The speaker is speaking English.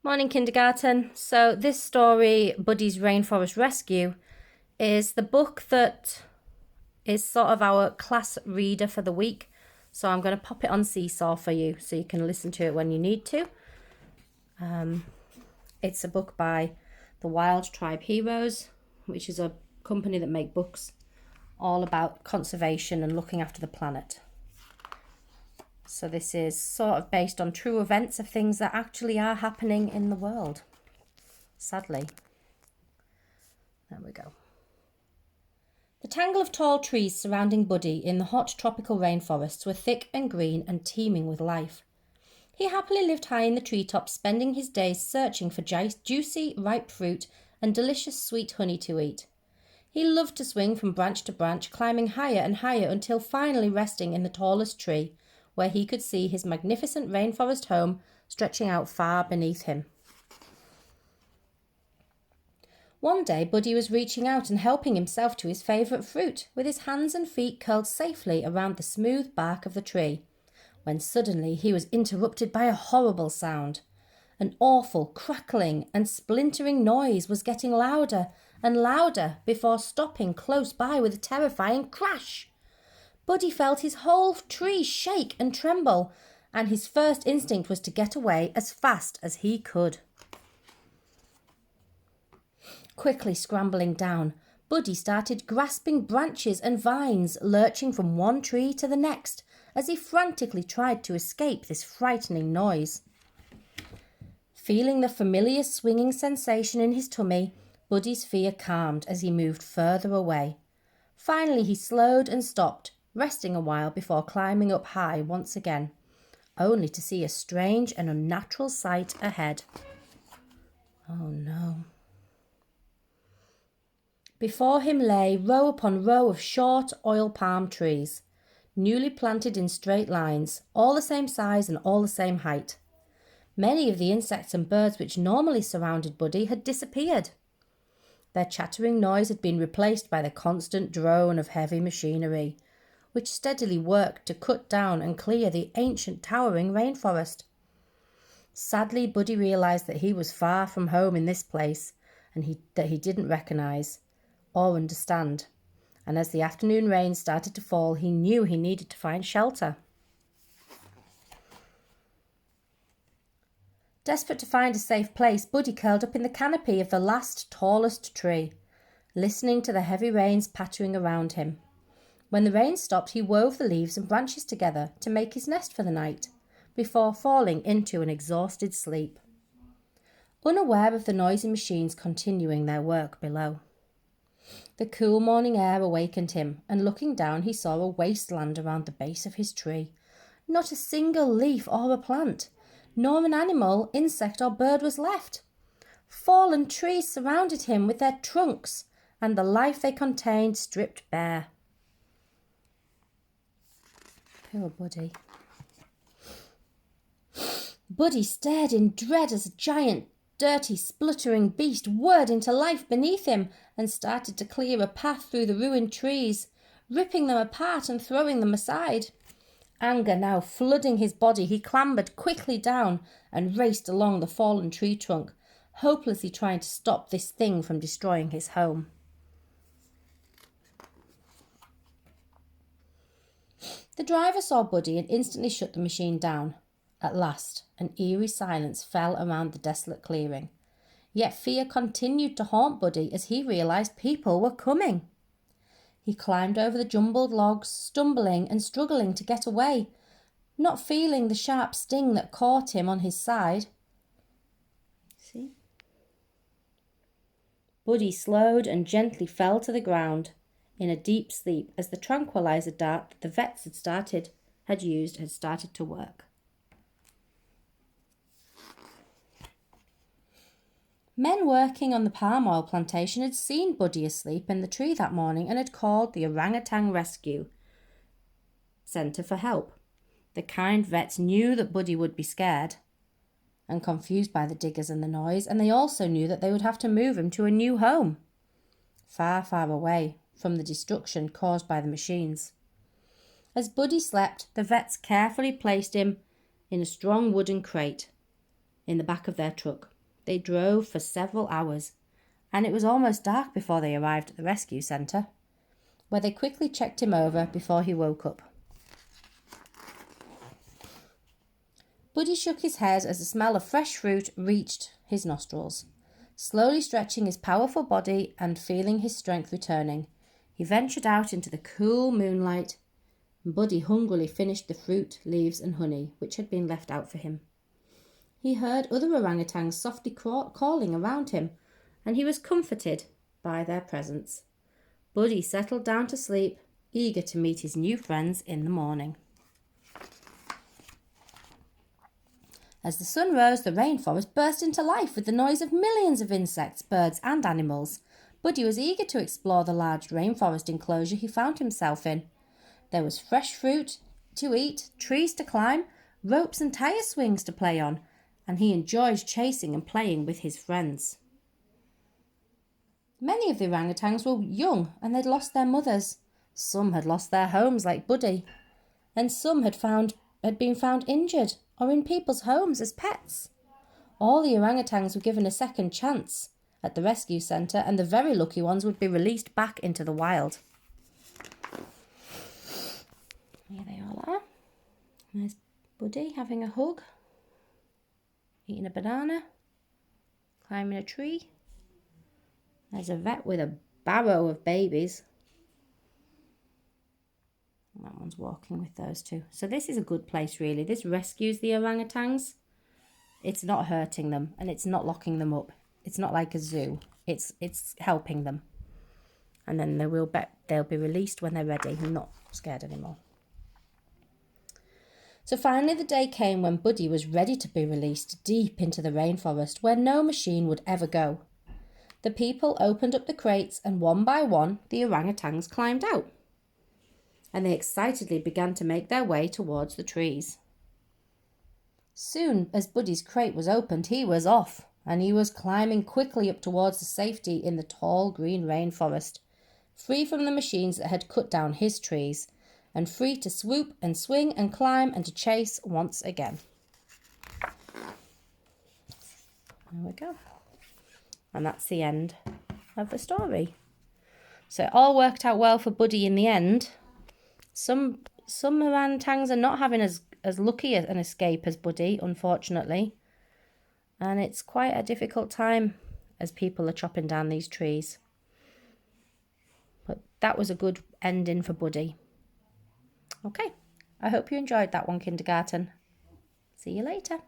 Morning, kindergarten. So this story, Buddy's Rainforest Rescue, is the book that is sort of our class reader for the week. So I'm going to pop it on Seesaw for you so you can listen to it when you need to. It's a book by the Wild Tribe Heroes, which is a company that make books all about conservation and looking after the planet. So this is sort of based on true events of things that actually are happening in the world. Sadly. There we go. The tangle of tall trees surrounding Buddy in the hot tropical rainforests were thick and green and teeming with life. He happily lived high in the treetops, spending his days searching for juicy, ripe fruit and delicious sweet honey to eat. He loved to swing from branch to branch, climbing higher and higher until finally resting in the tallest tree, where he could see his magnificent rainforest home stretching out far beneath him. One day, Buddy was reaching out and helping himself to his favourite fruit, with his hands and feet curled safely around the smooth bark of the tree, when suddenly he was interrupted by a horrible sound. An awful crackling and splintering noise was getting louder and louder before stopping close by with a terrifying crash. Buddy felt his whole tree shake and tremble, and his first instinct was to get away as fast as he could. Quickly scrambling down, Buddy started grasping branches and vines, lurching from one tree to the next as he frantically tried to escape this frightening noise. Feeling the familiar swinging sensation in his tummy, Buddy's fear calmed as he moved further away. Finally he slowed and stopped, resting a while before climbing up high once again, only to see a strange and unnatural sight ahead. Oh no. Before him lay row upon row of short oil palm trees, newly planted in straight lines, all the same size and all the same height. Many of the insects and birds which normally surrounded Buddy had disappeared. Their chattering noise had been replaced by the constant drone of heavy machinery, which steadily worked to cut down and clear the ancient towering rainforest. Sadly, Buddy realised that he was far from home in this place, and that he didn't recognise or understand, and as the afternoon rain started to fall, he knew he needed to find shelter. Desperate to find a safe place, Buddy curled up in the canopy of the last tallest tree, listening to the heavy rains pattering around him. When the rain stopped, he wove the leaves and branches together to make his nest for the night, before falling into an exhausted sleep, unaware of the noisy machines continuing their work below. The cool morning air awakened him, and looking down he saw a wasteland around the base of his tree. Not a single leaf or a plant, nor an animal, insect or bird was left. Fallen trees surrounded him with their trunks, and the life they contained stripped bare. Poor Buddy. Buddy stared in dread as a giant, dirty, spluttering beast whirred into life beneath him and started to clear a path through the ruined trees, ripping them apart and throwing them aside. Anger now flooding his body, he clambered quickly down and raced along the fallen tree trunk, hopelessly trying to stop this thing from destroying his home. The driver saw Buddy and instantly shut the machine down. At last, an eerie silence fell around the desolate clearing. Yet fear continued to haunt Buddy as he realised people were coming. He climbed over the jumbled logs, stumbling and struggling to get away, not feeling the sharp sting that caught him on his side. See? Buddy slowed and gently fell to the ground in a deep sleep as the tranquilizer dart that the vets had started to work. Men working on the palm oil plantation had seen Buddy asleep in the tree that morning and had called the Orangutan Rescue Centre for help. The kind vets knew that Buddy would be scared and confused by the diggers and the noise, and they also knew that they would have to move him to a new home, far, far away from the destruction caused by the machines. As Buddy slept, the vets carefully placed him in a strong wooden crate in the back of their truck, They drove for several hours, and it was almost dark before they arrived at the rescue centre, where they quickly checked him over before he woke up. Buddy shook his head as the smell of fresh fruit reached his nostrils. Slowly stretching his powerful body and feeling his strength returning, he ventured out into the cool moonlight, and Buddy hungrily finished the fruit, leaves and honey which had been left out for him. He heard other orangutans softly calling around him, and he was comforted by their presence. Buddy settled down to sleep, eager to meet his new friends in the morning. As the sun rose, the rainforest burst into life with the noise of millions of insects, birds and animals. Buddy was eager to explore the large rainforest enclosure he found himself in. There was fresh fruit to eat, trees to climb, ropes and tire swings to play on, and he enjoyed chasing and playing with his friends. Many of the orangutans were young and they'd lost their mothers. Some had lost their homes like Buddy, and some had been found injured or in people's homes as pets. All the orangutans were given a second chance at the rescue centre, and the very lucky ones would be released back into the wild. Here they all are. There's Buddy having a hug, eating a banana, climbing a tree. There's a vet with a barrow of babies. That one's walking with those two. So this is a good place, really. This rescues the orangutans. It's not hurting them and it's not locking them up. It's not like a zoo. It's helping them. And then they'll be released when they're ready and not scared anymore. So finally the day came when Buddy was ready to be released deep into the rainforest where no machine would ever go. The people opened up the crates and one by one the orangutans climbed out. And they excitedly began to make their way towards the trees. Soon as Buddy's crate was opened, he was off, and he was climbing quickly up towards the safety in the tall green rainforest, free from the machines that had cut down his trees, and free to swoop and swing and climb and to chase once again. There we go. And that's the end of the story. So it all worked out well for Buddy in the end. Some orangutans are not having as lucky an escape as Buddy, unfortunately. And it's quite a difficult time as people are chopping down these trees. But that was a good ending for Buddy. Okay, I hope you enjoyed that one, kindergarten. See you later.